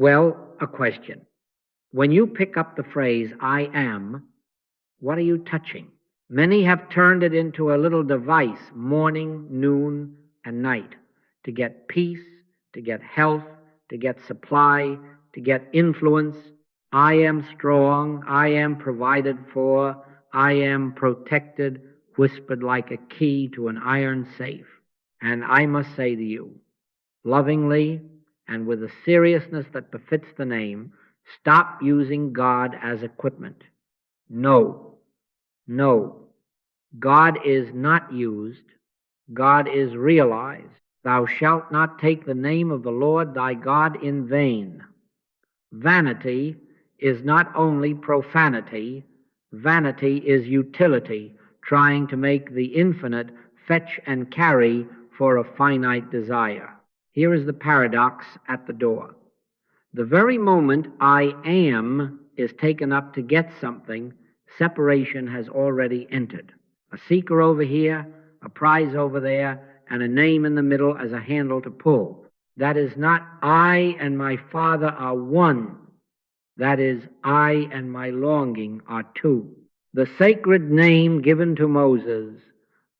Well, a question. When you pick up the phrase, I am, what are you touching? Many have turned it into a little device, morning, noon, and night, to get peace, to get health, to get supply, to get influence. I am strong, I am provided for, I am protected, whispered like a key to an iron safe. And I must say to you, lovingly and with a seriousness that befits the name, stop using God as equipment. No, no. God is not used. God is realized. Thou shalt not take the name of the Lord thy God in vain. Vanity is not only profanity, vanity is utility, trying to make the infinite fetch and carry for a finite desire. Here is the paradox at the door. The very moment I am is taken up to get something, separation has already entered. A seeker over here, a prize over there, and a name in the middle as a handle to pull. That is not I and my Father are one. That is I and my longing are two. The sacred name given to Moses,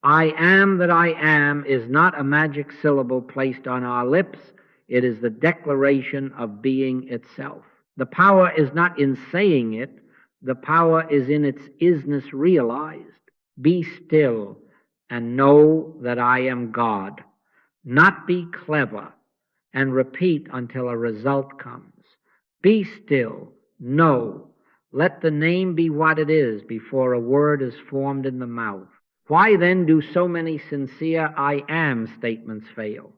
I am that I am, is not a magic syllable placed on our lips. It is the declaration of being itself. The power is not in saying it. The power is in its isness realized. Be still and know that I am God. Not be clever and repeat until a result comes. Be still, know. Let the name be what it is before a word is formed in the mouth. Why then do so many sincere I am statements fail?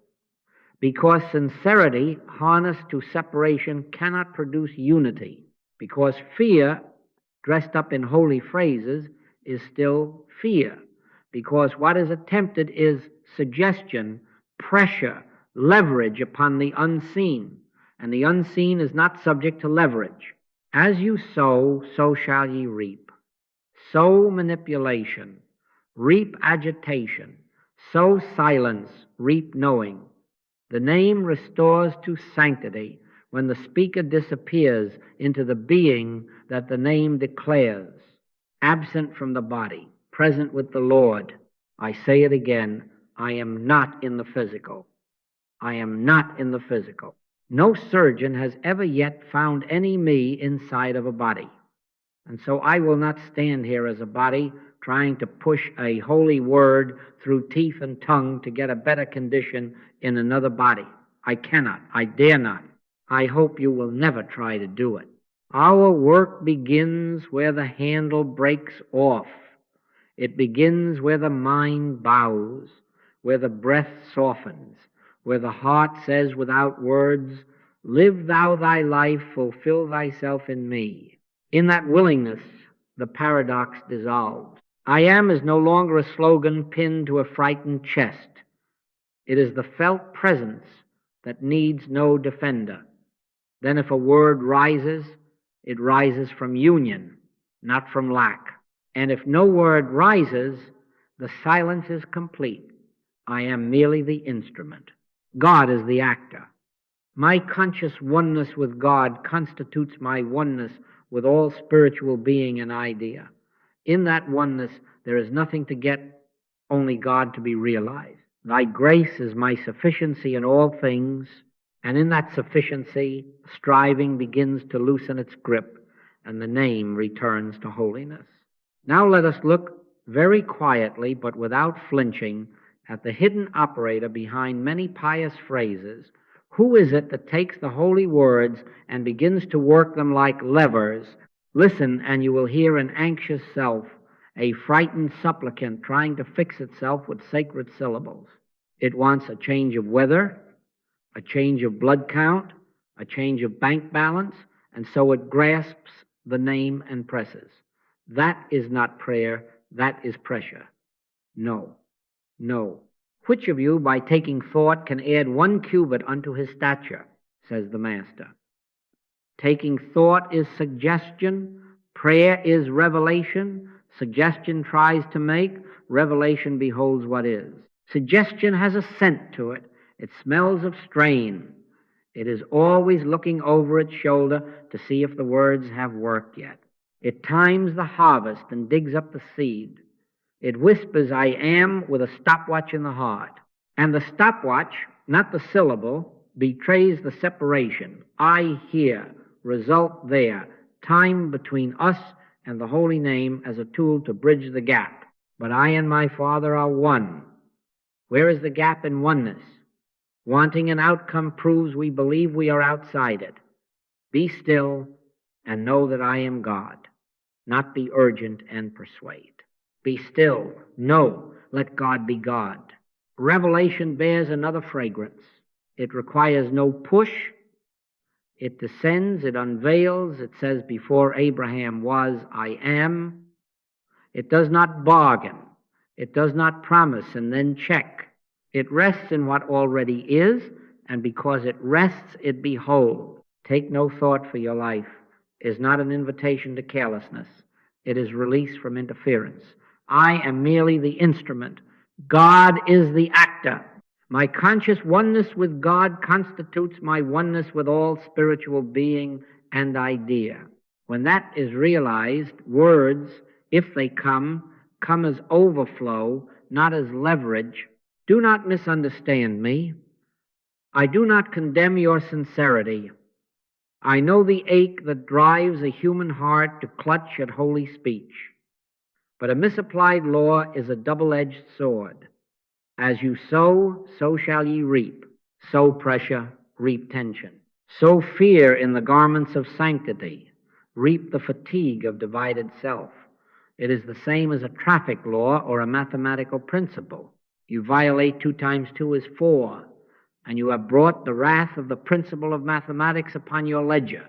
Because sincerity, harnessed to separation, cannot produce unity. Because fear, dressed up in holy phrases, is still fear. Because what is attempted is suggestion, pressure, leverage upon the unseen. And the unseen is not subject to leverage. As you sow, so shall ye reap. Sow manipulation, reap agitation. Sow silence, reap knowing. The name restores to sanctity when the speaker disappears into the being that the name declares, absent from the body, present with the Lord. I say it again, I am not in the physical. I am not in the physical. No surgeon has ever yet found any me inside of a body. And so I will not stand here as a body trying to push a holy word through teeth and tongue to get a better condition in another body. I cannot. I dare not. I hope you will never try to do it. Our work begins where the handle breaks off. It begins where the mind bows, where the breath softens, where the heart says without words, live thou thy life, fulfill thyself in me. In that willingness, the paradox dissolves. I am is no longer a slogan pinned to a frightened chest. It is the felt presence that needs no defender. Then if a word rises, it rises from union, not from lack. And if no word rises, the silence is complete. I am merely the instrument. God is the actor. My conscious oneness with God constitutes my oneness with all spiritual being and idea. In that oneness, there is nothing to get, only God to be realized. Thy grace is my sufficiency in all things, and in that sufficiency, striving begins to loosen its grip, and the name returns to holiness. Now let us look very quietly, but without flinching, at the hidden operator behind many pious phrases. Who is it that takes the holy words and begins to work them like levers? Listen, and you will hear an anxious self, a frightened supplicant trying to fix itself with sacred syllables. It wants a change of weather, a change of blood count, a change of bank balance, and so it grasps the name and presses. That is not prayer, that is pressure. No, no. Which of you, by taking thought, can add 1 cubit unto his stature, says the Master. Taking thought is suggestion, prayer is revelation. Suggestion tries to make, revelation beholds what is. Suggestion has a scent to it. It smells of strain. It is always looking over its shoulder to see if the words have worked yet. It times the harvest and digs up the seed. It whispers, I am, with a stopwatch in the heart. And the stopwatch, not the syllable, betrays the separation. I here, result there, time between us and the holy name as a tool to bridge the gap. But I and my Father are one. Where is the gap in oneness? Wanting an outcome proves we believe we are outside it. Be still and know that I am God. Not be urgent and persuade. Be still. Know. Let God be God. Revelation bears another fragrance. It requires no push. It descends. It unveils. It says, before Abraham was, I am. It does not bargain. It does not promise and then check. It rests in what already is, and because it rests, it beholds. Take no thought for your life is not an invitation to carelessness. It is release from interference. I am merely the instrument. God is the actor. My conscious oneness with God constitutes my oneness with all spiritual being and idea. When that is realized, words, if they come as overflow, not as leverage. Do not misunderstand me. I do not condemn your sincerity. I know the ache that drives a human heart to clutch at holy speech. But a misapplied law is a double-edged sword. As you sow, so shall ye reap. Sow pressure, reap tension. Sow fear in the garments of sanctity. Reap the fatigue of divided self. It is the same as a traffic law or a mathematical principle. You violate 2 times 2 is 4, and you have brought the wrath of the principle of mathematics upon your ledger.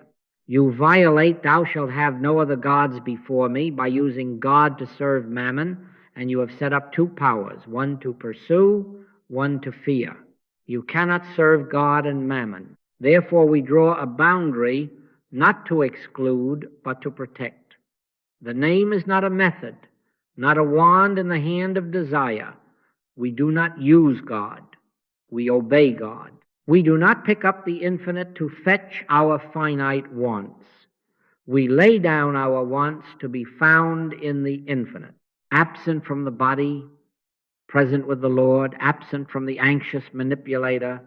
You violate, thou shalt have no other gods before me, by using God to serve mammon, and you have set up 2 powers, one to pursue, one to fear. You cannot serve God and mammon. Therefore we draw a boundary not to exclude, but to protect. The name is not a method, not a wand in the hand of desire. We do not use God. We obey God. We do not pick up the infinite to fetch our finite wants. We lay down our wants to be found in the infinite. Absent from the body, present with the Lord, absent from the anxious manipulator,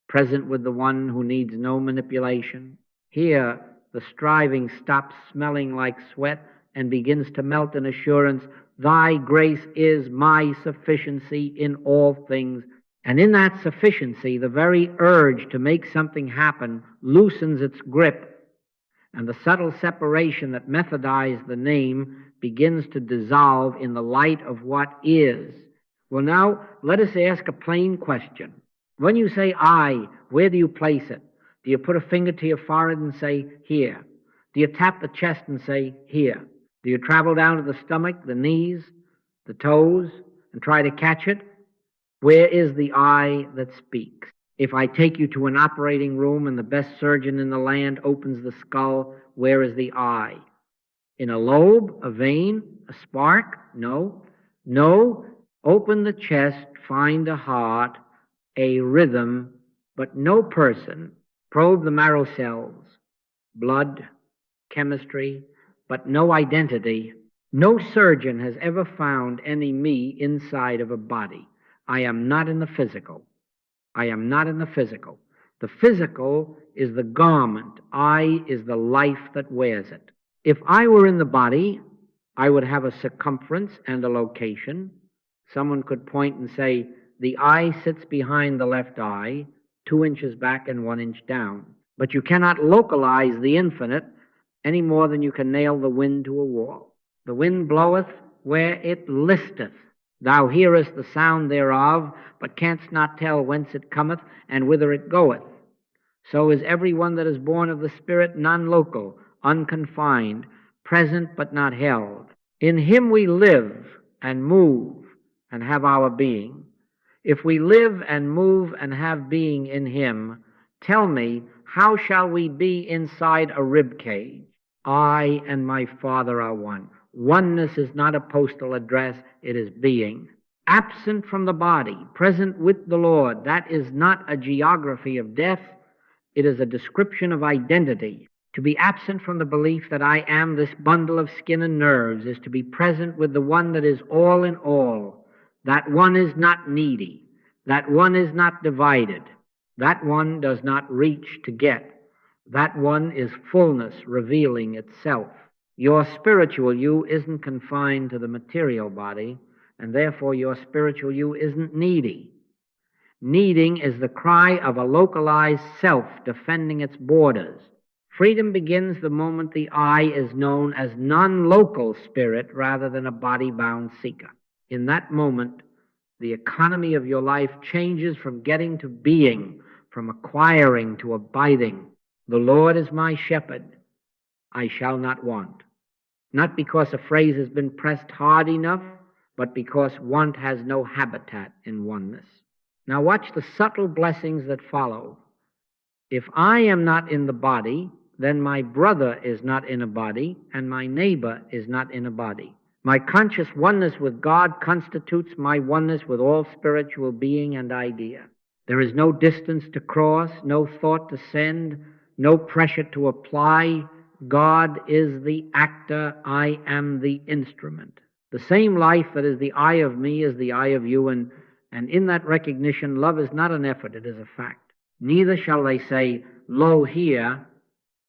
present with the one who needs no manipulation. Here, the striving stops smelling like sweat and begins to melt in assurance, thy grace is my sufficiency in all things. And in that sufficiency, the very urge to make something happen loosens its grip, and the subtle separation that methodized the name begins to dissolve in the light of what is. Well, now, let us ask a plain question. When you say I, where do you place it? Do you put a finger to your forehead and say, here? Do you tap the chest and say, here? Do you travel down to the stomach, the knees, the toes, and try to catch it? Where is the I that speaks? If I take you to an operating room and the best surgeon in the land opens the skull, where is the I? In a lobe, a vein, a spark? No. No. Open the chest, find a heart, a rhythm, but no person. Probe the marrow cells, blood, chemistry, but no identity. No surgeon has ever found any me inside of a body. I am not in the physical. I am not in the physical. The physical is the garment. I is the life that wears it. If I were in the body, I would have a circumference and a location. Someone could point and say, the eye sits behind the left eye, 2 inches back and 1 inch down. But you cannot localize the infinite any more than you can nail the wind to a wall. The wind bloweth where it listeth. Thou hearest the sound thereof, but canst not tell whence it cometh and whither it goeth. So is every one that is born of the Spirit non-local, unconfined, present but not held. In him we live and move and have our being. If we live and move and have being in him, tell me, how shall we be inside a rib cage? I and my Father are one. Oneness is not a postal address, it is being. Absent from the body, present with the Lord, that is not a geography of death, It is a description of identity. To be absent from the belief that I am this bundle of skin and nerves is to be present with the one that is all in all. That one is not needy. That one is not divided. That one does not reach to get. That one is fullness revealing itself. Your spiritual you isn't confined to the material body, and therefore your spiritual you isn't needy. Needing is the cry of a localized self defending its borders. Freedom begins the moment the I is known as non-local spirit rather than a body-bound seeker. In that moment, the economy of your life changes from getting to being, from acquiring to abiding. The Lord is my shepherd, I shall not want. Not because a phrase has been pressed hard enough, but because want has no habitat in oneness. Now watch the subtle blessings that follow. If I am not in the body, then my brother is not in a body, and my neighbor is not in a body. My conscious oneness with God constitutes my oneness with all spiritual being and idea. There is no distance to cross, no thought to send, no pressure to apply. God is the actor, I am the instrument. The same life that is the I of me is the I of you, and in that recognition, love is not an effort, it is a fact. Neither shall they say, lo here,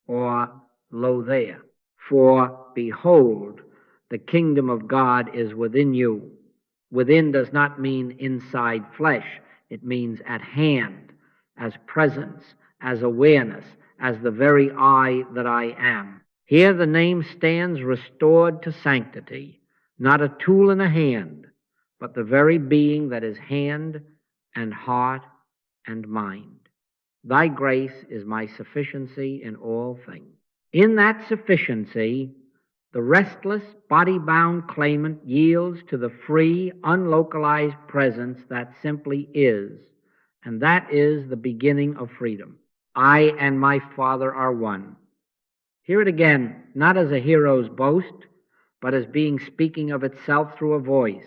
or lo there. For behold, the kingdom of God is within you. Within does not mean inside flesh. It means at hand, as presence, as awareness, as the very I that I am. Here the name stands restored to sanctity, not a tool in a hand, but the very being that is hand and heart and mind. Thy grace is my sufficiency in all things. In that sufficiency, the restless, body-bound claimant yields to the free, unlocalized presence that simply is, and that is the beginning of freedom. I and my Father are one. Hear it again, not as a hero's boast, but as being speaking of itself through a voice.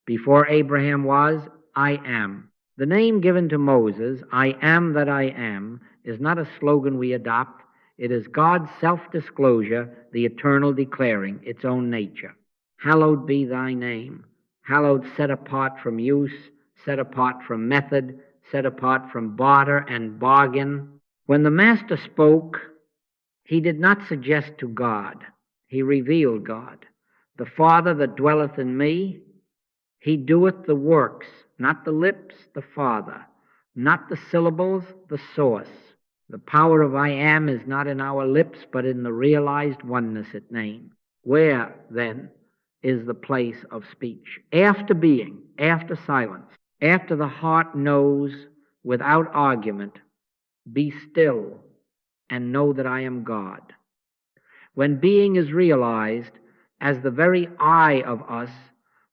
Before Abraham was, I am. The name given to Moses, I am that I am, is not a slogan we adopt. It is God's self-disclosure, the eternal declaring its own nature. Hallowed be thy name. Hallowed, set apart from use, set apart from method, set apart from barter and bargain. When the Master spoke, he did not suggest to God. He revealed God. The Father that dwelleth in me, he doeth the works, not the lips, the Father, not the syllables, the source. The power of I am is not in our lips, but in the realized oneness it names. Where, then, is the place of speech? After being, after silence, after the heart knows without argument, be still and know that I am God. When being is realized as the very I of us,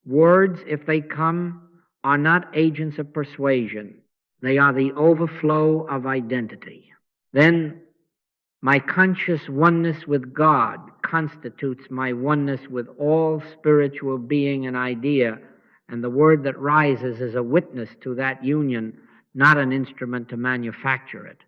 words, if they come, are not agents of persuasion. They are the overflow of identity. Then my conscious oneness with God constitutes my oneness with all spiritual being and idea, and the word that rises is a witness to that union, not an instrument to manufacture it.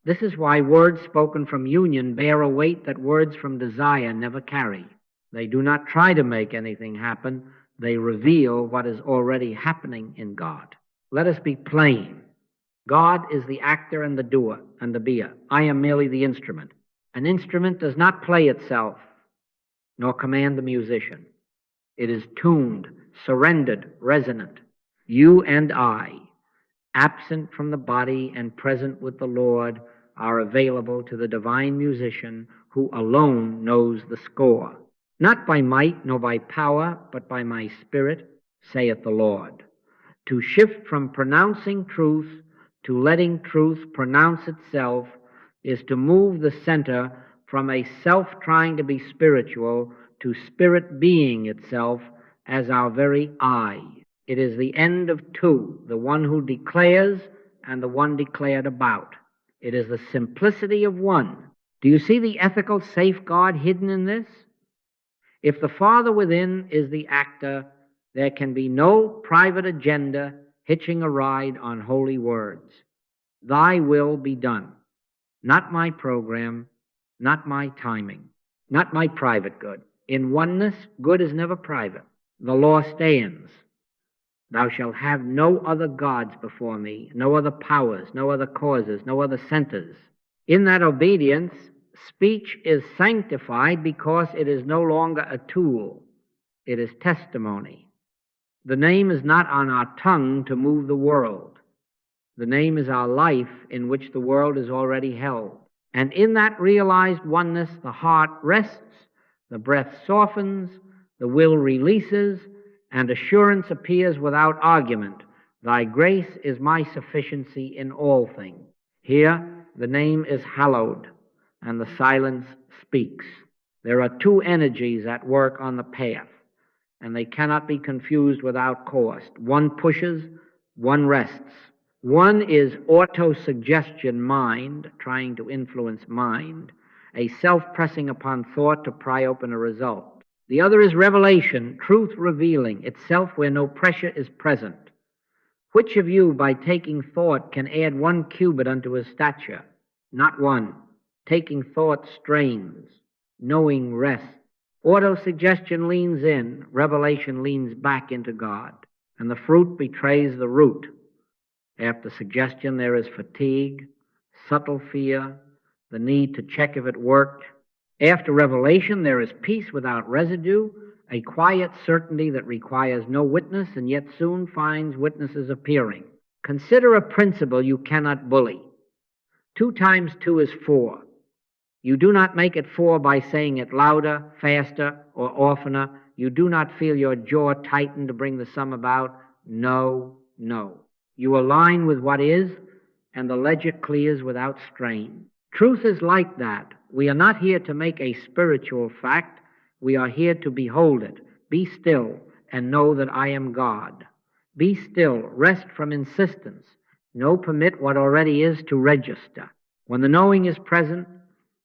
This is why words spoken from union bear a weight that words from desire never carry. They do not try to make anything happen. They reveal what is already happening in God. Let us be plain. God is the actor and the doer and the beer. I am merely the instrument. An instrument does not play itself, nor command the musician. It is tuned, surrendered, resonant. You and I, absent from the body and present with the Lord, are available to the divine musician who alone knows the score. Not by might nor by power, but by my spirit, saith the Lord. To shift from pronouncing truth to letting truth pronounce itself is to move the center from a self trying to be spiritual to spirit being itself as our very I. It is the end of two, the one who declares and the one declared about. It is the simplicity of one. Do you see the ethical safeguard hidden in this? If the Father within is the actor, there can be no private agenda hitching a ride on holy words. Thy will be done. not my program, not my timing, not my private good. In oneness, good is never private. The law stands. Thou shalt have no other gods before me, no other powers, no other causes, no other centers. In that obedience, speech is sanctified because it is no longer a tool. It is testimony. The name is not on our tongue to move the world. The name is our life in which the world is already held. And in that realized oneness, the heart rests, the breath softens, the will releases, and assurance appears without argument. Thy grace is my sufficiency in all things. Here, the name is hallowed, and the silence speaks. There are two energies at work on the path, and they cannot be confused without cost. One pushes, one rests. One is auto-suggestion mind, trying to influence mind, a self-pressing upon thought to pry open a result. The other is revelation, truth revealing itself where no pressure is present. Which of you, by taking thought, can add 1 cubit unto his stature? Not one. Taking thought strains. Knowing rests. Auto-suggestion leans in. Revelation leans back into God. And the fruit betrays the root. After suggestion, there is fatigue, subtle fear, the need to check if it worked. After revelation, there is peace without residue, a quiet certainty that requires no witness and yet soon finds witnesses appearing. Consider a principle you cannot bully. 2 times 2 is 4. You do not make it 4 by saying it louder, faster, or oftener. You do not feel your jaw tighten to bring the sum about. No, no. You align with what is, and the ledger clears without strain. Truth is like that. We are not here to make a spiritual fact. We are here to behold it. Be still and know that I am God. Be still. Rest from insistence. No, permit what already is to register. When the knowing is present,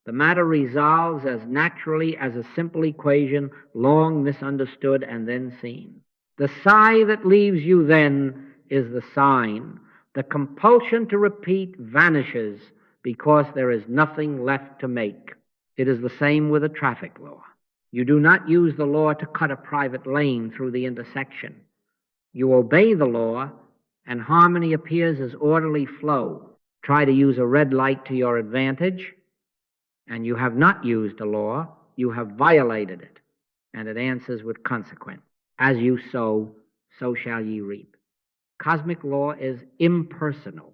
the matter resolves as naturally as a simple equation, long misunderstood and then seen. The sigh that leaves you then is the sign. The compulsion to repeat vanishes because there is nothing left to make. It is the same with a traffic law. You do not use the law to cut a private lane through the intersection. You obey the law, and harmony appears as orderly flow. Try to use a red light to your advantage, and you have not used the law, you have violated it, and it answers with consequence. As you sow, so shall ye reap. Cosmic law is impersonal.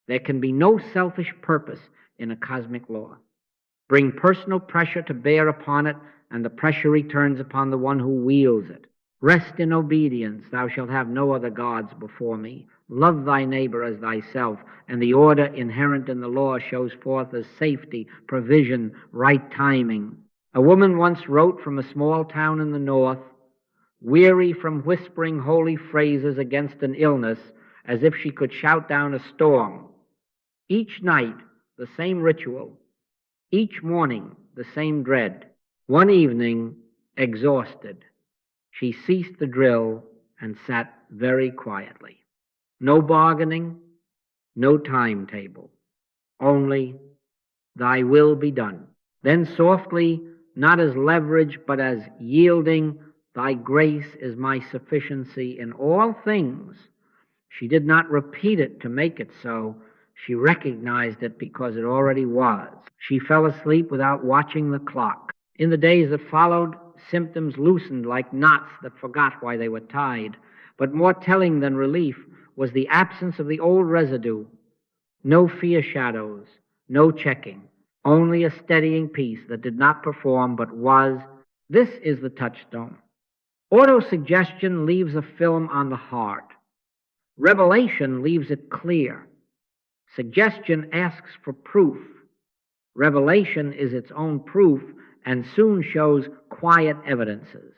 There can be no selfish purpose in a cosmic law. Bring personal pressure to bear upon it, and the pressure returns upon the one who wields it. Rest in obedience. Thou shalt have no other gods before me. Love thy neighbor as thyself, and the order inherent in the law shows forth as safety, provision, right timing. A woman once wrote from a small town in the north, weary from whispering holy phrases against an illness, as if she could shout down a storm. Each night, the same ritual. Each morning, the same dread. One evening, exhausted, she ceased the drill and sat very quietly. No bargaining, no timetable, only thy will be done. Then softly, not as leverage, but as yielding, thy grace is my sufficiency in all things. She did not repeat it to make it so. She recognized it because it already was. She fell asleep without watching the clock. In the days that followed, symptoms loosened like knots that forgot why they were tied. But more telling than relief was the absence of the old residue. No fear shadows, no checking, only a steadying peace that did not perform but was. This is the touchstone. Autosuggestion leaves a film on the heart. Revelation leaves it clear. Suggestion asks for proof. Revelation is its own proof and soon shows quiet evidences.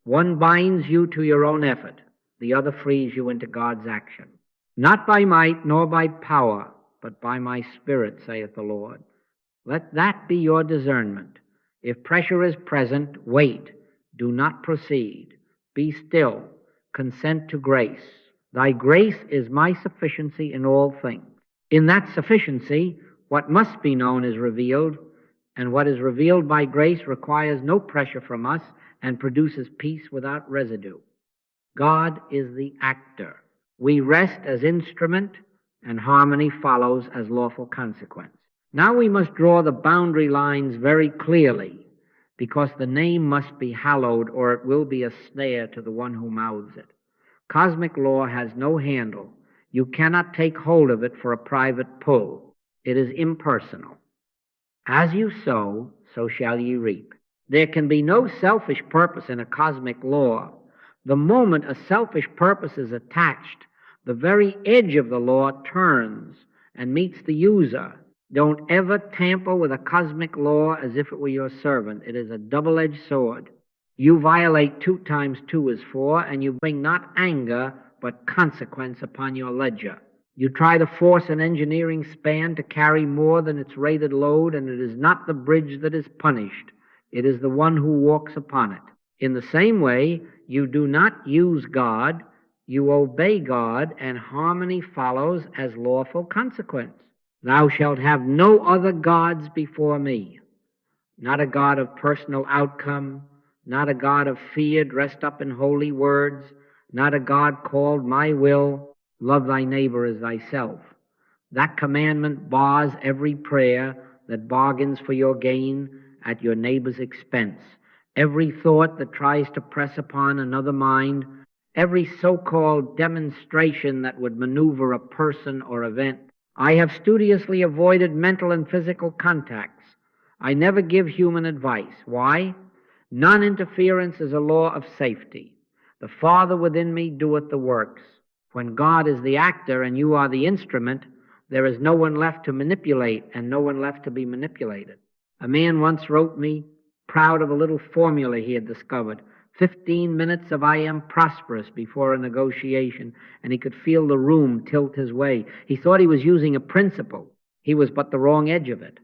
One binds you to your own effort. The other frees you into God's action. Not by might nor by power, but by my Spirit, saith the Lord. Let that be your discernment. If pressure is present, wait. Do not proceed. Be still. Consent to grace. Thy grace is my sufficiency in all things. In that sufficiency, What must be known is revealed, and what is revealed by grace requires no pressure from us and produces peace without residue. God is the actor. We rest as instrument, and harmony follows as lawful consequence. Now we must draw the boundary lines very clearly, because the name must be hallowed, or it will be a snare to the one who mouths it. Cosmic law has no handle. You cannot take hold of it for a private pull. It is impersonal. As you sow, so shall ye reap. There can be no selfish purpose in a cosmic law. The moment a selfish purpose is attached, the very edge of the law turns and meets the user. Don't ever tamper with a cosmic law as if it were your servant. It is a double-edged sword. You violate 2 times 2 is 4, and you bring not anger, but consequence upon your ledger. You try to force an engineering span to carry more than its rated load, and it is not the bridge that is punished. It is the one who walks upon it. In the same way, you do not use God, you obey God, and harmony follows as lawful consequence. Thou shalt have no other gods before me. Not a God of personal outcome, not a God of fear dressed up in holy words, not a God called my will, love thy neighbor as thyself. That commandment bars every prayer that bargains for your gain at your neighbor's expense, every thought that tries to press upon another mind, every so-called demonstration that would maneuver a person or event. I have studiously avoided mental and physical contacts. I never give human advice. Why? Non-interference is a law of safety. The Father within me doeth the works. When God is the actor and you are the instrument, there is no one left to manipulate and no one left to be manipulated. A man once wrote me, proud of a little formula he had discovered, 15 minutes of I am prosperous before a negotiation, and he could feel the room tilt his way. He thought he was using a principle. He was but the wrong edge of it.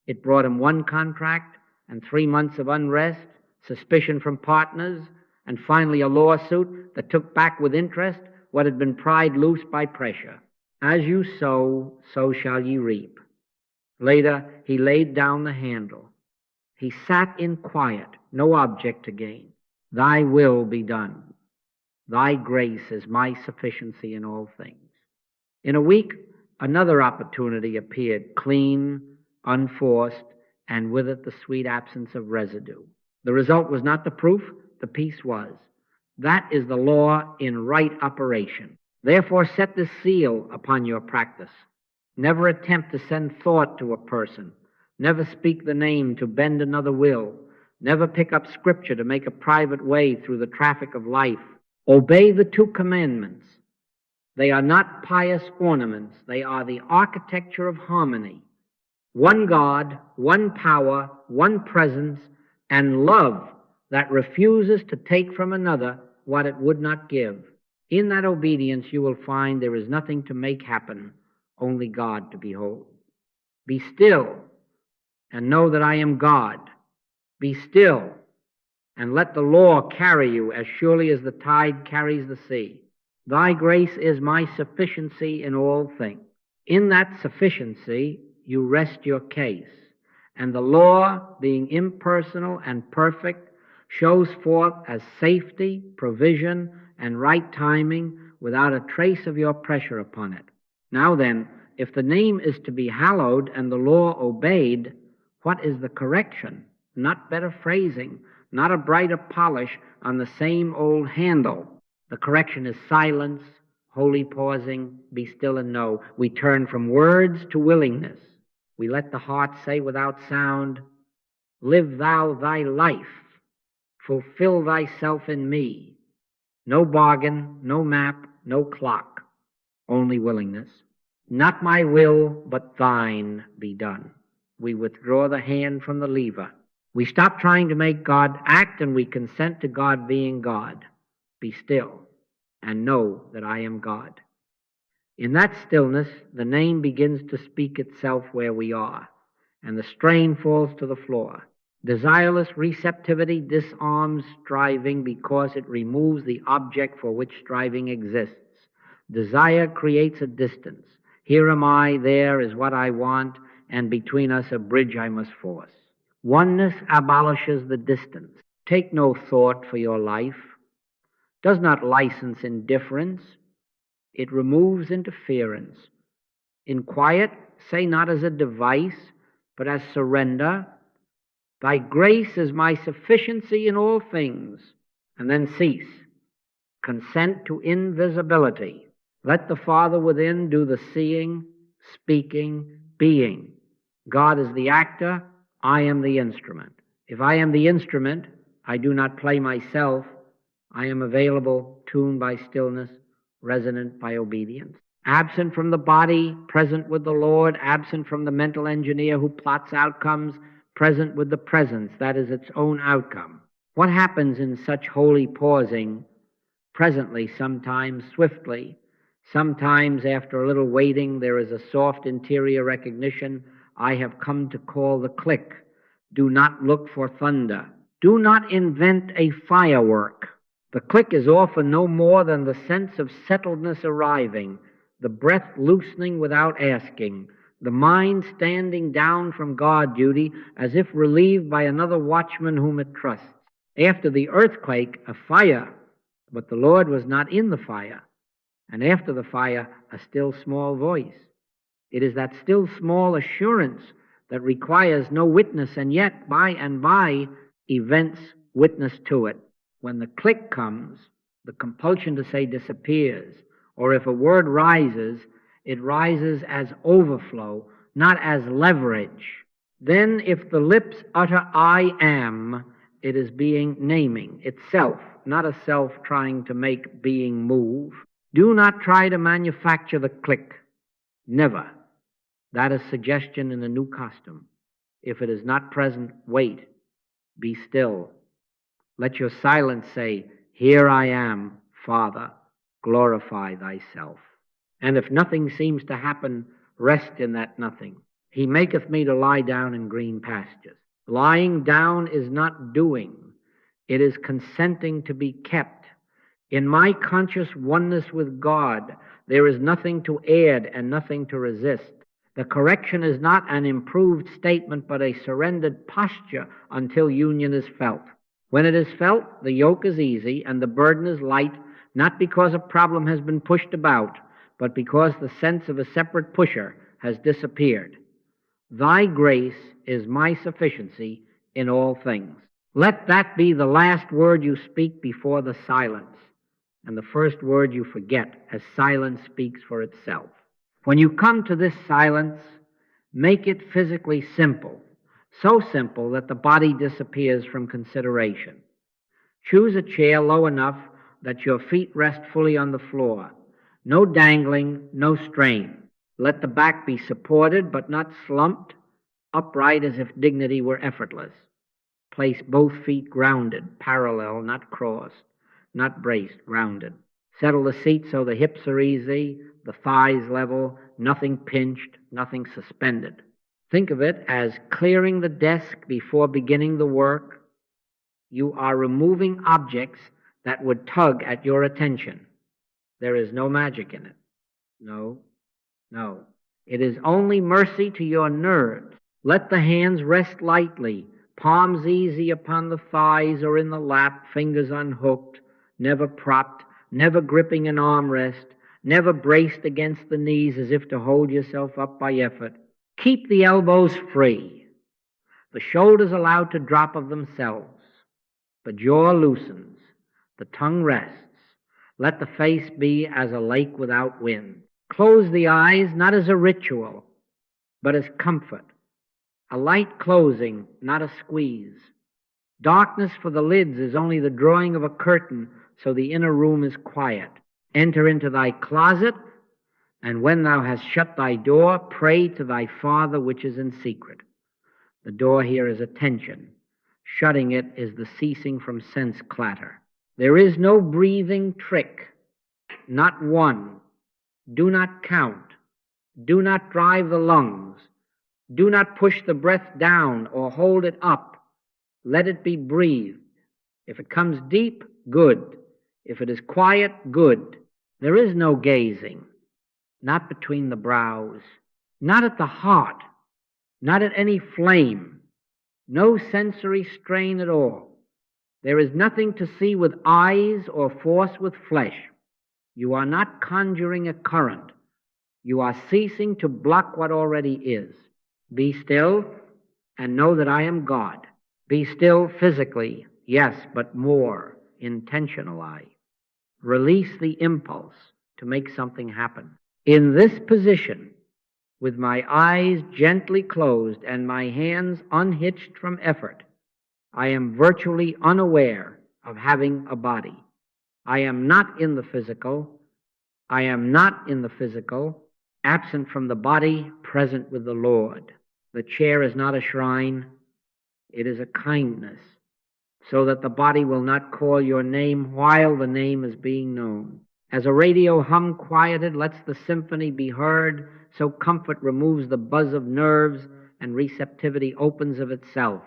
It brought him 1 contract and 3 months of unrest, suspicion from partners, and finally a lawsuit that took back with interest what had been pried loose by pressure. As you sow, so shall ye reap. Later, he laid down the handle. He sat in quiet, no object to gain. Thy will be done. Thy grace is my sufficiency in all things. In a week, another opportunity appeared, clean, unforced, and with it the sweet absence of residue. The result was not the proof, the peace was. That is the law in right operation. Therefore, set this seal upon your practice. Never attempt to send thought to a person. Never speak the name to bend another will. Never pick up Scripture to make a private way through the traffic of life. Obey the 2 commandments. They are not pious ornaments. They are the architecture of harmony. One God, one power, one presence, and love that refuses to take from another what it would not give. In that obedience you will find there is nothing to make happen, only God to behold. Be still and know that I am God. Be still and let the law carry you as surely as the tide carries the sea. Thy grace is my sufficiency in all things. In that sufficiency you rest your case, and the law, being impersonal and perfect, shows forth as safety, provision, and right timing without a trace of your pressure upon it. Now then, if the name is to be hallowed and the law obeyed, what is the correction? Not better phrasing, not a brighter polish on the same old handle. The correction is silence, holy pausing, be still and know. We turn from words to willingness. We let the heart say without sound, live thou thy life, fulfill thyself in me. No bargain, no map, no clock, only willingness. Not my will, but thine be done. We withdraw the hand from the lever. We stop trying to make God act, and we consent to God being God. Be still and know that I am God. In that stillness, the name begins to speak itself where we are, and the strain falls to the floor. Desireless receptivity disarms striving because it removes the object for which striving exists. Desire creates a distance. Here am I, there is what I want, and between us a bridge I must force. Oneness abolishes the distance. Take no thought for your life. Does not license indifference. It removes interference. In quiet, say not as a device, but as surrender. Thy grace is my sufficiency in all things. And then cease. Consent to invisibility. Let the Father within do the seeing, speaking, being. God is the actor, I am the instrument. If I am the instrument, I do not play myself. I am available, tuned by stillness, resonant by obedience. Absent from the body, present with the Lord, absent from the mental engineer who plots outcomes, present with the presence, that is its own outcome. What happens in such holy pausing? Presently, sometimes swiftly, sometimes after a little waiting, there is a soft interior recognition. I have come to call the click. Do not look for thunder. Do not invent a firework. The click is often no more than the sense of settledness arriving, the breath loosening without asking, the mind standing down from guard duty as if relieved by another watchman whom it trusts. After the earthquake, a fire, but the Lord was not in the fire. And after the fire, a still small voice. It is that still small assurance that requires no witness, and yet by and by events witness to it. When the click comes, the compulsion to say disappears, or if a word rises, it rises as overflow, not as leverage. Then if the lips utter I am, it is being naming itself, not a self trying to make being move. Do not try to manufacture the click. Never. That is suggestion in a new costume. If it is not present, wait. Be still. Let your silence say, Here I am, Father. Glorify thyself. And if nothing seems to happen, rest in that nothing. He maketh me to lie down in green pastures. Lying down is not doing. It is consenting to be kept. In my conscious oneness with God, there is nothing to add and nothing to resist. The correction is not an improved statement, but a surrendered posture until union is felt. When it is felt, the yoke is easy and the burden is light, not because a problem has been pushed about, but because the sense of a separate pusher has disappeared. Thy grace is my sufficiency in all things. Let that be the last word you speak before the silence, and the first word you forget, as silence speaks for itself. When you come to this silence, make it physically simple, so simple that the body disappears from consideration. Choose a chair low enough that your feet rest fully on the floor. No dangling, no strain. Let the back be supported but not slumped, upright as if dignity were effortless. Place both feet grounded, parallel, not crossed, not braced, grounded. Settle the seat so the hips are easy, the thighs level, nothing pinched, nothing suspended. Think of it as clearing the desk before beginning the work. You are removing objects that would tug at your attention. There is no magic in it. No. It is only mercy to your nerves. Let the hands rest lightly, palms easy upon the thighs or in the lap, fingers unhooked, never propped, never gripping an armrest, never braced against the knees as if to hold yourself up by effort. Keep the elbows free. The shoulders allowed to drop of themselves. The jaw loosens. The tongue rests. Let the face be as a lake without wind. Close the eyes not as a ritual, but as comfort. A light closing, not a squeeze. Darkness for the lids is only the drawing of a curtain, so the inner room is quiet. Enter into thy closet, and when thou hast shut thy door, pray to thy Father which is in secret. The door here is attention. Shutting it is the ceasing from sense clatter. There is no breathing trick, not one. Do not count. Do not drive the lungs. Do not push the breath down or hold it up. Let it be breathed. If it comes deep, good. If it is quiet, good. There is no gazing, not between the brows, not at the heart, not at any flame, no sensory strain at all. There is nothing to see with eyes or force with flesh. You are not conjuring a current. You are ceasing to block what already is. Be still and know that I am God. Be still physically, yes, but more intentionally. Release the impulse to make something happen. In this position, with my eyes gently closed and my hands unhitched from effort, I am virtually unaware of having a body. I am not in the physical. I am not in the physical, absent from the body, present with the Lord. The chair is not a shrine. It is a kindness, so that the body will not call your name while the name is being known. As a radio hum quieted lets the symphony be heard, so comfort removes the buzz of nerves and receptivity opens of itself.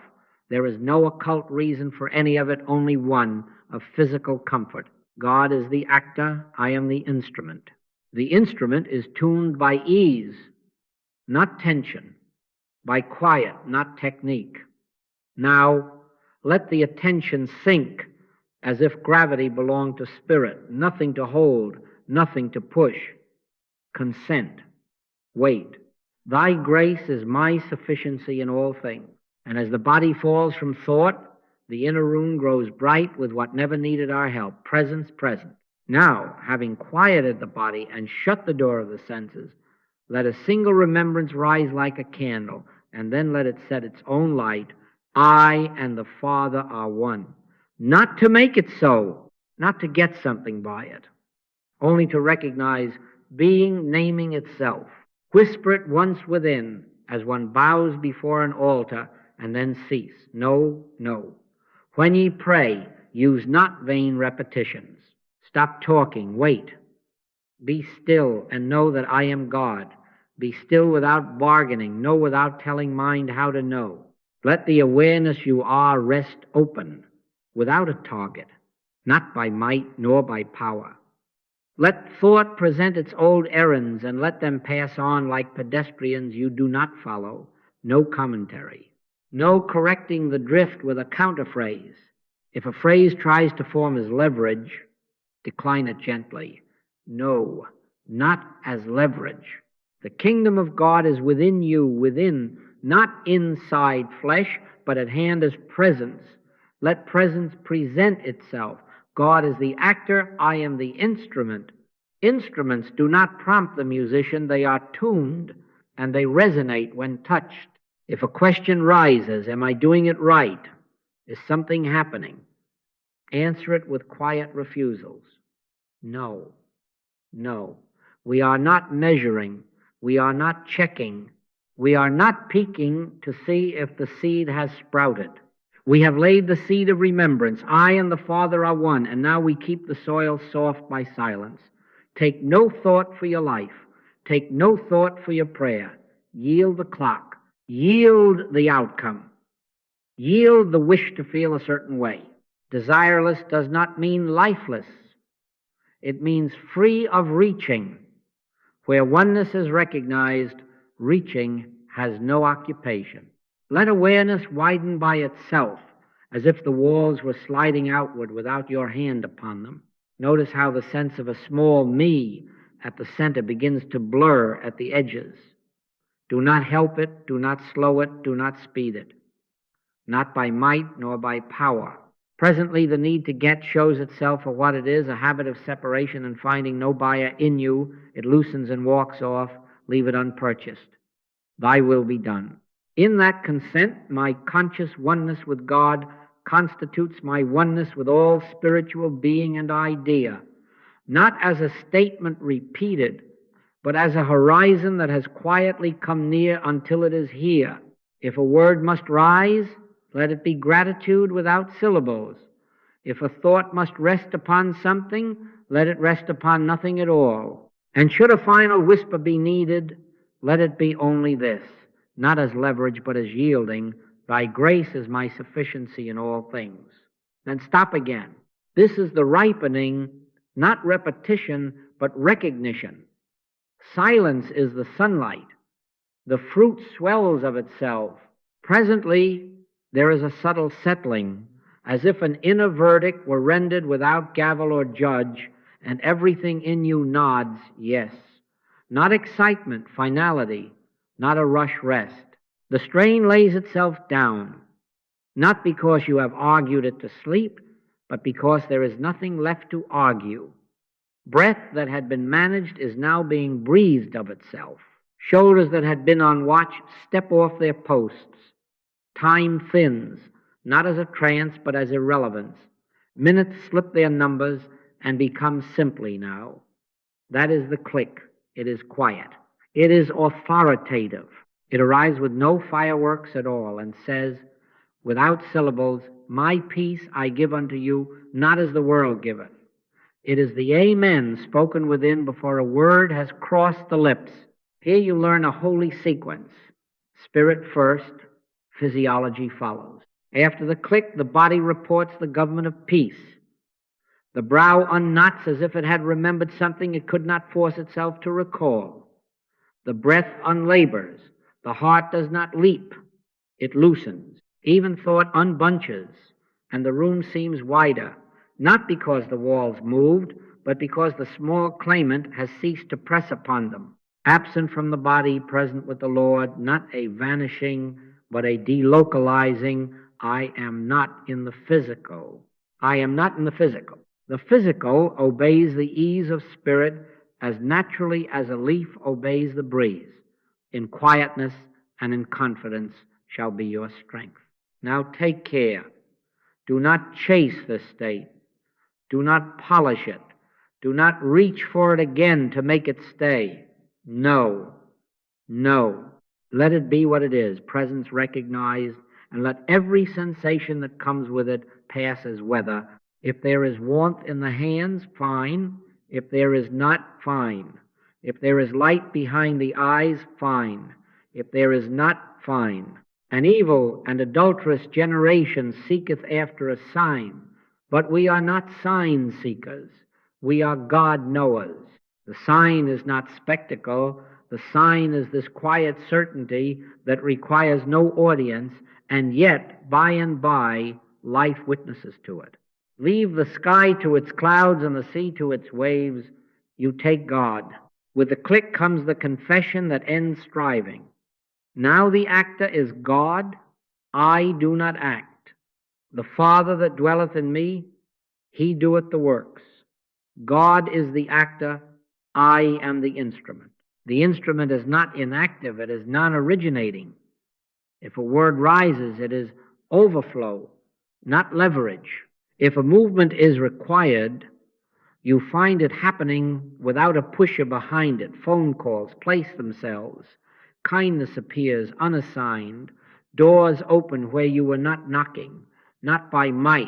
There is no occult reason for any of it, only one, of physical comfort. God is the actor, I am the instrument. The instrument is tuned by ease, not tension, by quiet, not technique. Now, let the attention sink as if gravity belonged to spirit, nothing to hold, nothing to push. Consent. Wait. Thy grace is my sufficiency in all things. And as the body falls from thought, the inner room grows bright with what never needed our help. Presence present. Now, having quieted the body and shut the door of the senses, let a single remembrance rise like a candle, and then let it set its own light. I and the Father are one. Not to make it so, not to get something by it, only to recognize being naming itself. Whisper it once within as one bows before an altar, and then cease. No, no. When ye pray, use not vain repetitions. Stop talking, wait. Be still and know that I am God. Be still without bargaining, know without telling mind how to know. Let the awareness you are rest open, without a target, not by might nor by power. Let thought present its old errands and let them pass on like pedestrians you do not follow. No commentary. No correcting the drift with a counterphrase. If a phrase tries to form as leverage, decline it gently. No, not as leverage. The kingdom of God is within you, within, not inside flesh, but at hand as presence. Let presence present itself. God is the actor, I am the instrument. Instruments do not prompt the musician, they are tuned, and they resonate when touched. If a question rises, am I doing it right? Is something happening? Answer it with quiet refusals. No, no. We are not measuring. We are not checking. We are not peeking to see if the seed has sprouted. We have laid the seed of remembrance. I and the Father are one, and now we keep the soil soft by silence. Take no thought for your life. Take no thought for your prayer. Yield the clock. Yield the outcome. Yield the wish to feel a certain way. Desireless does not mean lifeless. It means free of reaching. Where oneness is recognized, reaching has no occupation. Let awareness widen by itself, as if the walls were sliding outward without your hand upon them. Notice how the sense of a small me at the center begins to blur at the edges. Do not help it, do not slow it, do not speed it. Not by might nor by power. Presently the need to get shows itself for what it is, a habit of separation and finding no buyer in you. It loosens and walks off. Leave it unpurchased. Thy will be done. In that consent, my conscious oneness with God constitutes my oneness with all spiritual being and idea, not as a statement repeated, but as a horizon that has quietly come near until it is here. If a word must rise, let it be gratitude without syllables. If a thought must rest upon something, let it rest upon nothing at all. And should a final whisper be needed, let it be only this, not as leverage, but as yielding. Thy grace is my sufficiency in all things. Then stop again. This is the ripening, not repetition, but recognition. Silence is the sunlight. The fruit swells of itself. Presently, there is a subtle settling, as if an inner verdict were rendered without gavel or judge, and everything in you nods yes. Not excitement, finality, not a rush rest. The strain lays itself down, not because you have argued it to sleep, but because there is nothing left to argue. Breath that had been managed is now being breathed of itself. Shoulders that had been on watch step off their posts. Time thins, not as a trance, but as irrelevance. Minutes slip their numbers and become simply now. That is the click. It is quiet. It is authoritative. It arrives with no fireworks at all and says, without syllables, my peace I give unto you, not as the world giveth. It is the amen spoken within before a word has crossed the lips. Here you learn a holy sequence. Spirit first, physiology follows. After the click, the body reports the government of peace. The brow unknots as if it had remembered something it could not force itself to recall. The breath unlabors. The heart does not leap. It loosens. Even thought unbunches, and the room seems wider, not because the walls moved, but because the small claimant has ceased to press upon them. Absent from the body, present with the Lord, not a vanishing, but a delocalizing. I am not in the physical. I am not in the physical. The physical obeys the ease of spirit as naturally as a leaf obeys the breeze. In quietness and in confidence shall be your strength. Now take care. Do not chase this state. Do not polish it. Do not reach for it again to make it stay. No. No. Let it be what it is, presence recognized, and let every sensation that comes with it pass as weather. If there is warmth in the hands, fine. If there is not, fine. If there is light behind the eyes, fine. If there is not, fine. An evil and adulterous generation seeketh after a sign, but we are not sign seekers. We are God knowers. The sign is not spectacle. The sign is this quiet certainty that requires no audience, and yet, by and by, life witnesses to it. Leave the sky to its clouds and the sea to its waves. You take God. With the click comes the confession that ends striving. Now the actor is God. I do not act. The Father that dwelleth in me, he doeth the works. God is the actor. I am the instrument. The instrument is not inactive. It is non-originating. If a word rises, it is overflow, not leverage. If a movement is required, you find it happening without a pusher behind it. Phone calls place themselves. Kindness appears unassigned. Doors open where you were not knocking, not by might,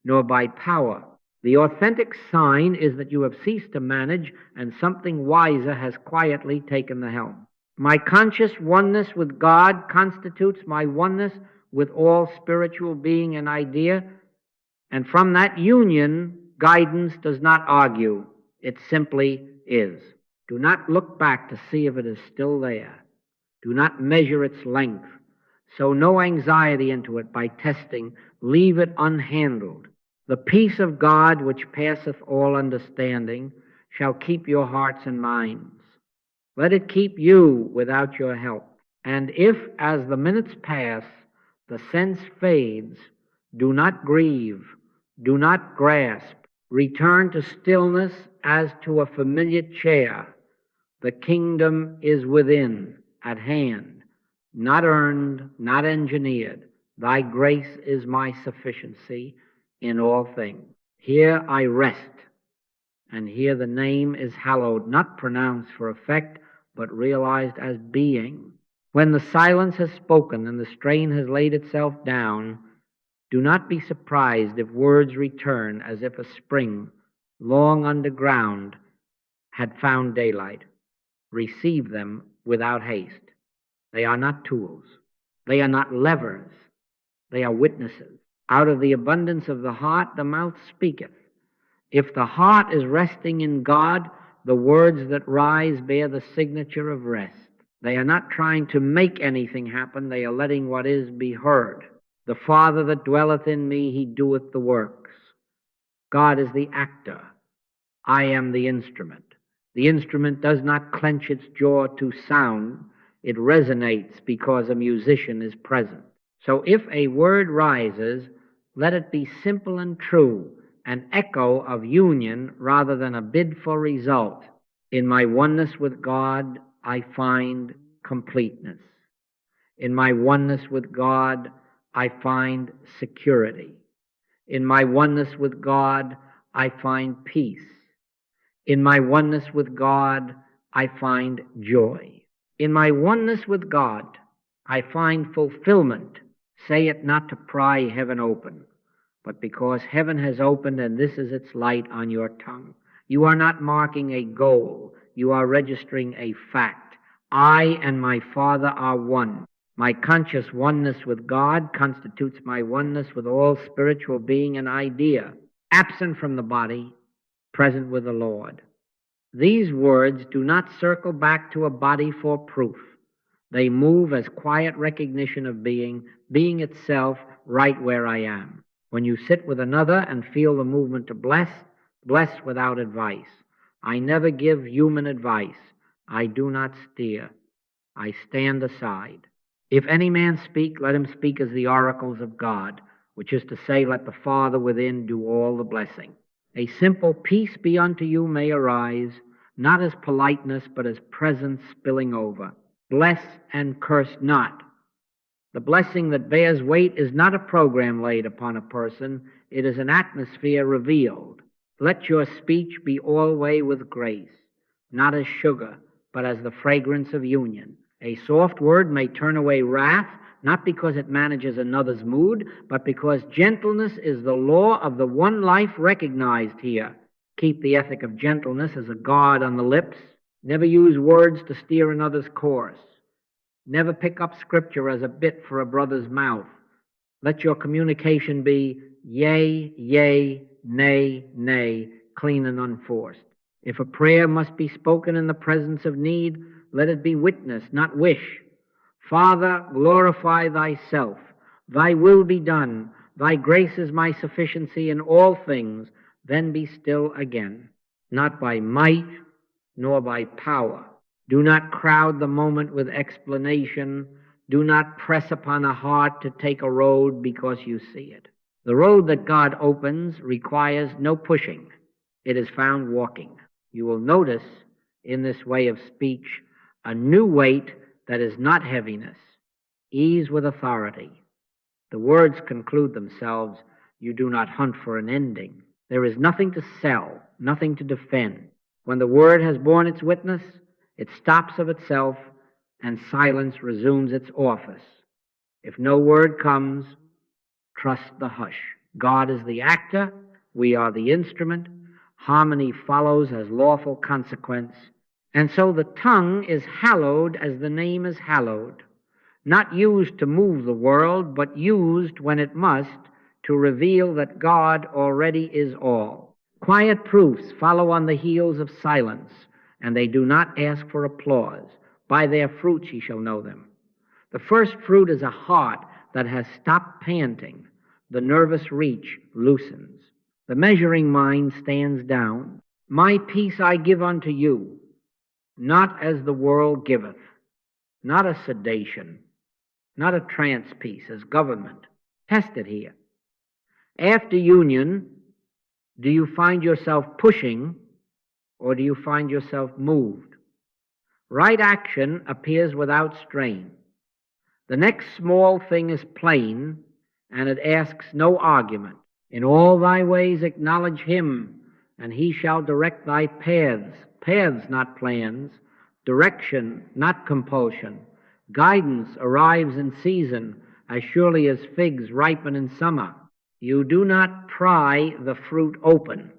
nor by power. The authentic sign is that you have ceased to manage and something wiser has quietly taken the helm. My conscious oneness with God constitutes my oneness with all spiritual being and idea, and from that union, guidance does not argue. It simply is. Do not look back to see if it is still there. Do not measure its length. Sow no anxiety into it by testing. Leave it unhandled. The peace of God, which passeth all understanding, shall keep your hearts and minds. Let it keep you without your help. And if, as the minutes pass, the sense fades, do not grieve, do not grasp. Return to stillness as to a familiar chair. The kingdom is within, at hand, not earned, not engineered. Thy grace is my sufficiency in all things. Here I rest, and here the name is hallowed, not pronounced for effect, but realized as being. When the silence has spoken and the strain has laid itself down, do not be surprised if words return as if a spring, long underground, had found daylight. Receive them without haste. They are not tools. They are not levers. They are witnesses. Out of the abundance of the heart, the mouth speaketh. If the heart is resting in God, the words that rise bear the signature of rest. They are not trying to make anything happen. They are letting what is be heard. The Father that dwelleth in me, he doeth the works. God is the actor. I am the instrument. The instrument does not clench its jaw to sound. It resonates because a musician is present. So if a word rises, let it be simple and true, an echo of union rather than a bid for result. In my oneness with God, I find completeness. In my oneness with God, I find security. In my oneness with God, I find peace. In my oneness with God, I find joy. In my oneness with God, I find fulfillment. Say it not to pry heaven open, but because heaven has opened and this is its light on your tongue. You are not marking a goal. You are registering a fact. I and my Father are one. My conscious oneness with God constitutes my oneness with all spiritual being and idea, absent from the body, present with the Lord. These words do not circle back to a body for proof. They move as quiet recognition of being itself right where I am. When you sit with another and feel the movement to bless, bless without advice. I never give human advice. I do not steer. I stand aside. If any man speak, let him speak as the oracles of God, which is to say, let the Father within do all the blessing. A simple peace be unto you may arise, not as politeness, but as presence spilling over. Bless and curse not. The blessing that bears weight is not a program laid upon a person. It is an atmosphere revealed. Let your speech be always with grace, not as sugar, but as the fragrance of union. A soft word may turn away wrath, not because it manages another's mood, but because gentleness is the law of the one life recognized here. Keep the ethic of gentleness as a guard on the lips. Never use words to steer another's course. Never pick up Scripture as a bit for a brother's mouth. Let your communication be yea, yea, nay, nay, clean and unforced. If a prayer must be spoken in the presence of need, let it be witness, not wish. Father, glorify thyself. Thy will be done. Thy grace is my sufficiency in all things. Then be still again. Not by might, nor by power. Do not crowd the moment with explanation. Do not press upon a heart to take a road because you see it. The road that God opens requires no pushing. It is found walking. You will notice in this way of speech a new weight that is not heaviness, ease with authority. The words conclude themselves. You do not hunt for an ending. There is nothing to sell, nothing to defend. When the word has borne its witness, it stops of itself, and silence resumes its office. If no word comes, trust the hush. God is the actor, we are the instrument. Harmony follows as lawful consequence. And so the tongue is hallowed as the name is hallowed, not used to move the world, but used when it must to reveal that God already is all. Quiet proofs follow on the heels of silence, and they do not ask for applause. By their fruits ye shall know them. The first fruit is a heart that has stopped panting. The nervous reach loosens. The measuring mind stands down. My peace I give unto you, not as the world giveth, not a sedation, not a trance peace as government. Test it here. After union, do you find yourself pushing or do you find yourself moved? Right action appears without strain. The next small thing is plain, and it asks no argument. In all thy ways acknowledge him, and he shall direct thy paths. Paths, not plans. Direction, not compulsion. Guidance arrives in season, as surely as figs ripen in summer. You do not pry the fruit open.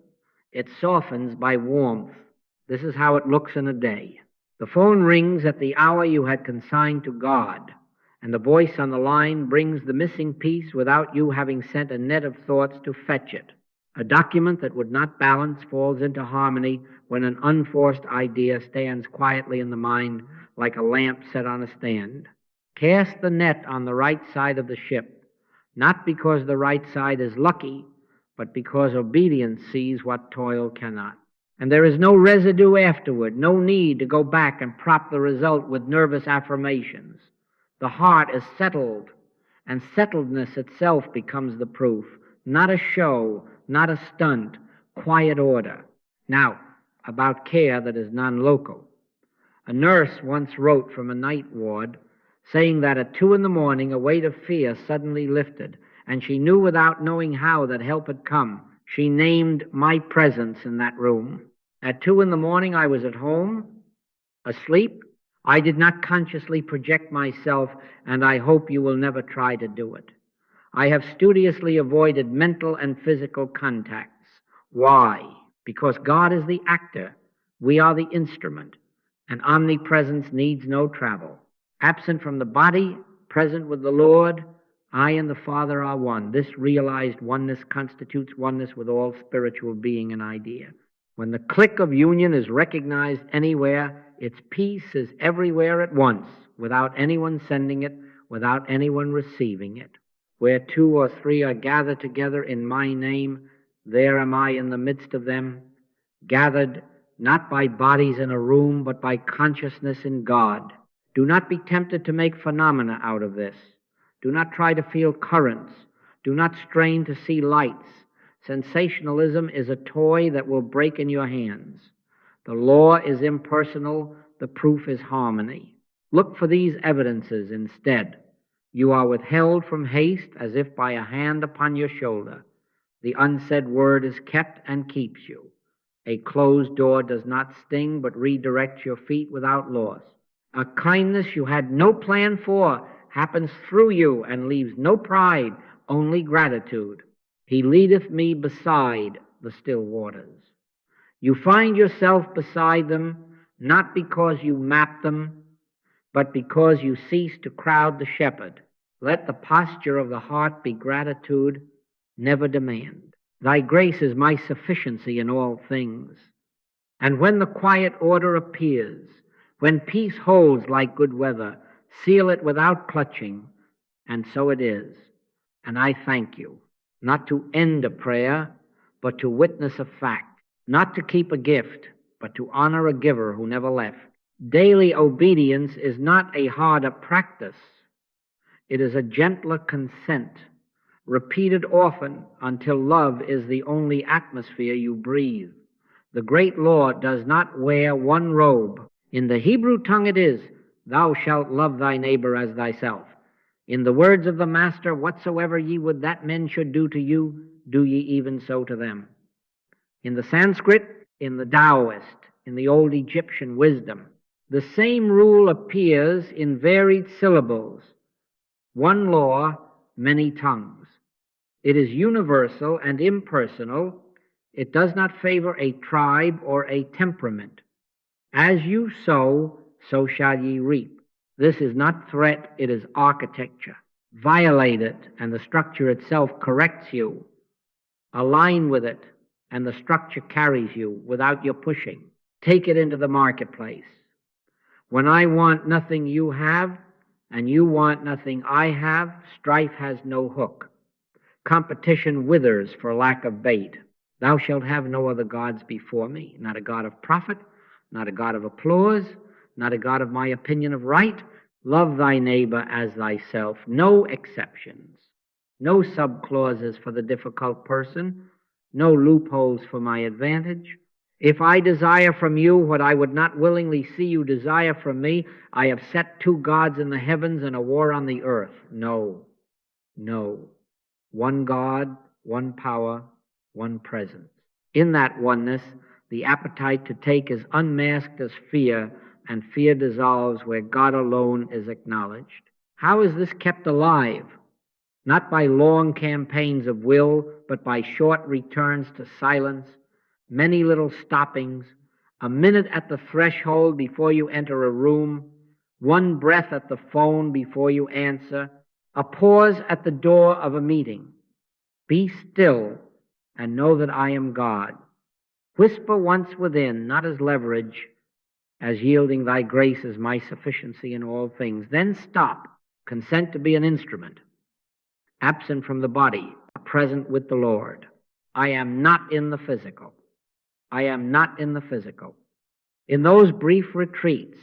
It softens by warmth. This is how it looks in a day. The phone rings at the hour you had consigned to God, and the voice on the line brings the missing piece without you having sent a net of thoughts to fetch it. A document that would not balance falls into harmony when an unforced idea stands quietly in the mind like a lamp set on a stand. Cast the net on the right side of the ship, not because the right side is lucky, but because obedience sees what toil cannot. And there is no residue afterward, no need to go back and prop the result with nervous affirmations. The heart is settled, and settledness itself becomes the proof. Not a show, not a stunt, quiet order. Now, about care that is non-local. A nurse once wrote from a night ward saying that at 2 a.m. a weight of fear suddenly lifted, and she knew without knowing how that help had come. She named my presence in that room. At 2 a.m. I was at home, asleep. I did not consciously project myself, and I hope you will never try to do it. I have studiously avoided mental and physical contacts. Why? Because God is the actor, we are the instrument, and omnipresence needs no travel. Absent from the body, present with the Lord, I and the Father are one. This realized oneness constitutes oneness with all spiritual being and idea. When the click of union is recognized anywhere, its peace is everywhere at once, without anyone sending it, without anyone receiving it. Where 2 or 3 are gathered together in my name, there am I in the midst of them, gathered not by bodies in a room, but by consciousness in God. Do not be tempted to make phenomena out of this. Do not try to feel currents. Do not strain to see lights. Sensationalism is a toy that will break in your hands. The law is impersonal. The proof is harmony. Look for these evidences instead. You are withheld from haste as if by a hand upon your shoulder. The unsaid word is kept and keeps you. A closed door does not sting, but redirects your feet without loss. A kindness you had no plan for happens through you and leaves no pride, only gratitude. He leadeth me beside the still waters. You find yourself beside them, not because you map them, but because you cease to crowd the shepherd. Let the posture of the heart be gratitude, never demand. Thy grace is my sufficiency in all things. And when the quiet order appears, when peace holds like good weather, seal it without clutching, and so it is. And I thank you, not to end a prayer, but to witness a fact, not to keep a gift, but to honor a giver who never left. Daily obedience is not a harder practice. It is a gentler consent, repeated often until love is the only atmosphere you breathe. The great law does not wear one robe. In the Hebrew tongue it is, thou shalt love thy neighbor as thyself. In the words of the Master, whatsoever ye would that men should do to you, do ye even so to them. In the Sanskrit, in the Taoist, in the old Egyptian wisdom, the same rule appears in varied syllables. One law, many tongues. It is universal and impersonal. It does not favor a tribe or a temperament. As you sow, so shall ye reap. This is not threat, it is architecture. Violate it, and the structure itself corrects you. Align with it, and the structure carries you without your pushing. Take it into the marketplace. When I want nothing you have, and you want nothing I have, strife has no hook. Competition withers for lack of bait. Thou shalt have no other gods before me, not a god of profit, not a god of applause, not a god of my opinion of right. Love thy neighbor as thyself. No exceptions, no subclauses for the difficult person, no loopholes for my advantage. If I desire from you what I would not willingly see you desire from me, I have set 2 gods in the heavens and a war on the earth. No, no. One God, one power, one presence. In that oneness, the appetite to take is unmasked as fear, and fear dissolves where God alone is acknowledged. How is this kept alive? Not by long campaigns of will, but by short returns to silence, many little stoppings, a minute at the threshold before you enter a room, one breath at the phone before you answer, a pause at the door of a meeting. Be still and know that I am God. Whisper once within, not as leverage, as yielding thy grace is my sufficiency in all things. Then stop. Consent to be an instrument, absent from the body, present with the Lord. I am not in the physical. I am not in the physical. In those brief retreats,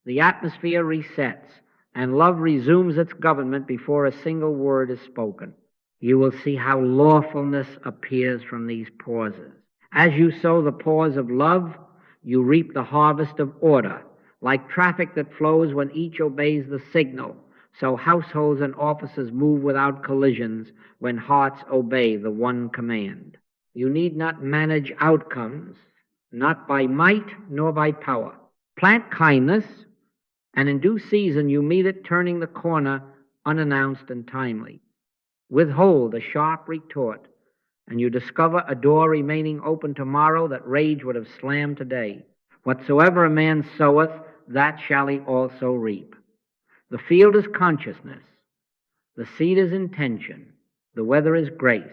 the atmosphere resets and love resumes its government before a single word is spoken. You will see how lawfulness appears from these pauses. As you sow the pause of love, you reap the harvest of order. Like traffic that flows when each obeys the signal, so households and offices move without collisions when hearts obey the one command. You need not manage outcomes, not by might nor by power. Plant kindness, and in due season you meet it turning the corner unannounced and timely. Withhold a sharp retort, and you discover a door remaining open tomorrow that rage would have slammed today. Whatsoever a man soweth, that shall he also reap. The field is consciousness. The seed is intention. The weather is grace.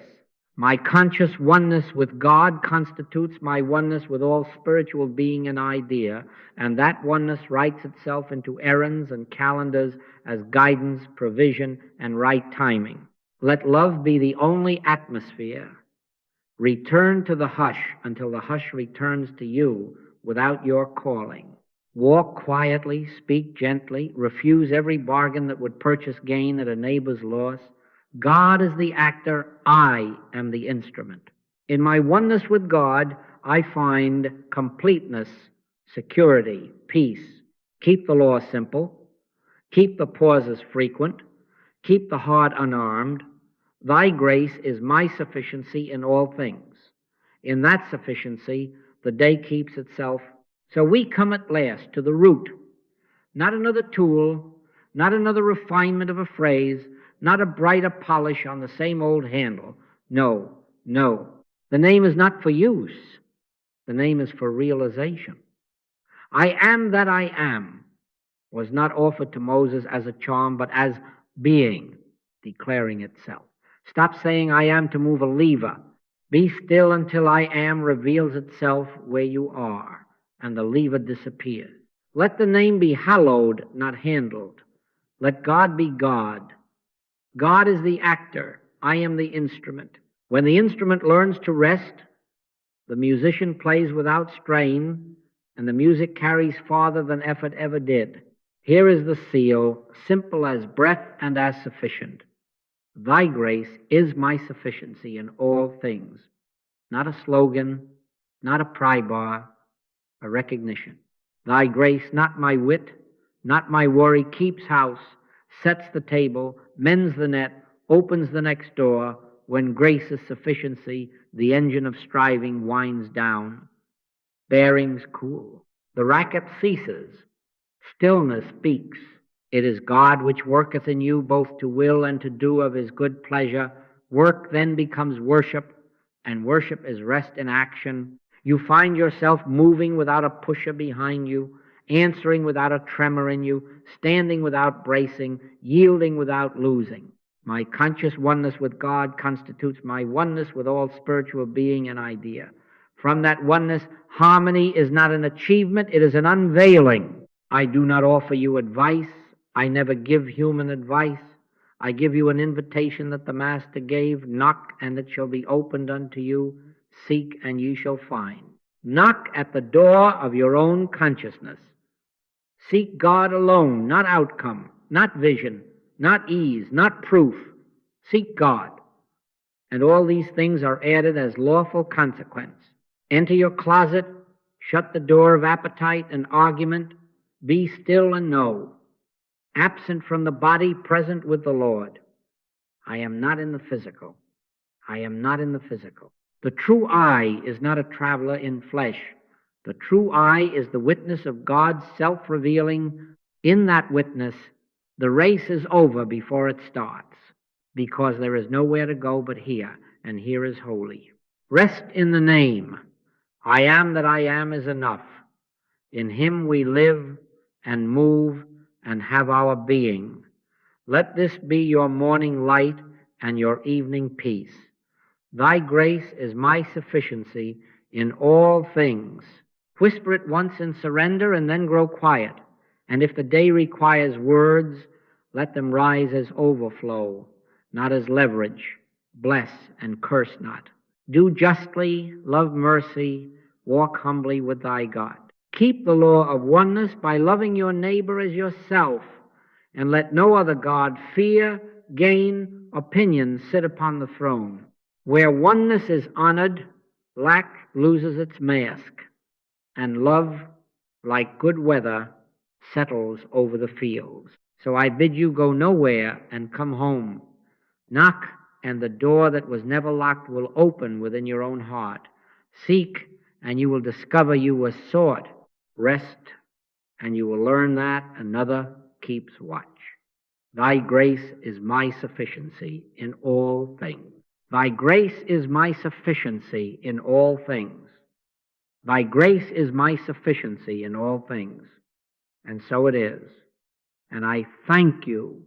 My conscious oneness with God constitutes my oneness with all spiritual being and idea, and that oneness writes itself into errands and calendars as guidance, provision, and right timing. Let love be the only atmosphere. Return to the hush until the hush returns to you without your calling. Walk quietly, speak gently, refuse every bargain that would purchase gain at a neighbor's loss. God is the actor, I am the instrument. In my oneness with God, I find completeness, security, peace. Keep the law simple. Keep the pauses frequent. Keep the heart unarmed. Thy grace is my sufficiency in all things. In that sufficiency, the day keeps itself. So we come at last to the root, not another tool, not another refinement of a phrase, not a brighter polish on the same old handle. No, no. The name is not for use. The name is for realization. I am that I am was not offered to Moses as a charm, but as being, declaring itself. Stop saying I am to move a lever. Be still until I am reveals itself where you are, and the lever disappears. Let the name be hallowed, not handled. Let God be God. God is the actor. I am the instrument. When the instrument learns to rest, the musician plays without strain, and the music carries farther than effort ever did. Here is the seal, simple as breath and as sufficient. Thy grace is my sufficiency in all things. Not a slogan, not a pry bar, a recognition. Thy grace, not my wit, not my worry, keeps house, sets the table, mends the net, opens the next door. When grace is sufficiency, the engine of striving winds down. Bearings cool. The racket ceases. Stillness speaks. It is God which worketh in you both to will and to do of his good pleasure. Work then becomes worship, and worship is rest in action. You find yourself moving without a pusher behind you, answering without a tremor in you, standing without bracing, yielding without losing. My conscious oneness with God constitutes my oneness with all spiritual being and idea. From that oneness, harmony is not an achievement, it is an unveiling. I do not offer you advice. I never give human advice. I give you an invitation that the Master gave. Knock, and it shall be opened unto you. Seek, and ye shall find. Knock at the door of your own consciousness. Seek God alone, not outcome, not vision, not ease, not proof. Seek God. And all these things are added as lawful consequence. Enter your closet, shut the door of appetite and argument. Be still and know. Absent from the body, present with the Lord. I am not in the physical. I am not in the physical. The true I is not a traveler in flesh. The true I is the witness of God's self-revealing. In that witness, the race is over before it starts, because there is nowhere to go but here, and here is holy. Rest in the name. I am that I am is enough. In him we live and move and have our being. Let this be your morning light and your evening peace. Thy grace is my sufficiency in all things. Whisper it once in surrender and then grow quiet. And if the day requires words, let them rise as overflow, not as leverage. Bless and curse not. Do justly, love mercy, walk humbly with thy God. Keep the law of oneness by loving your neighbor as yourself, and let no other God, fear, gain, opinion sit upon the throne. Where oneness is honored, lack loses its mask, and love, like good weather, settles over the fields. So I bid you go nowhere and come home. Knock, and the door that was never locked will open within your own heart. Seek, and you will discover you were sought. Rest, and you will learn that another keeps watch. Thy grace is my sufficiency in all things. Thy grace is my sufficiency in all things. Thy grace is my sufficiency in all things. And so it is. And I thank you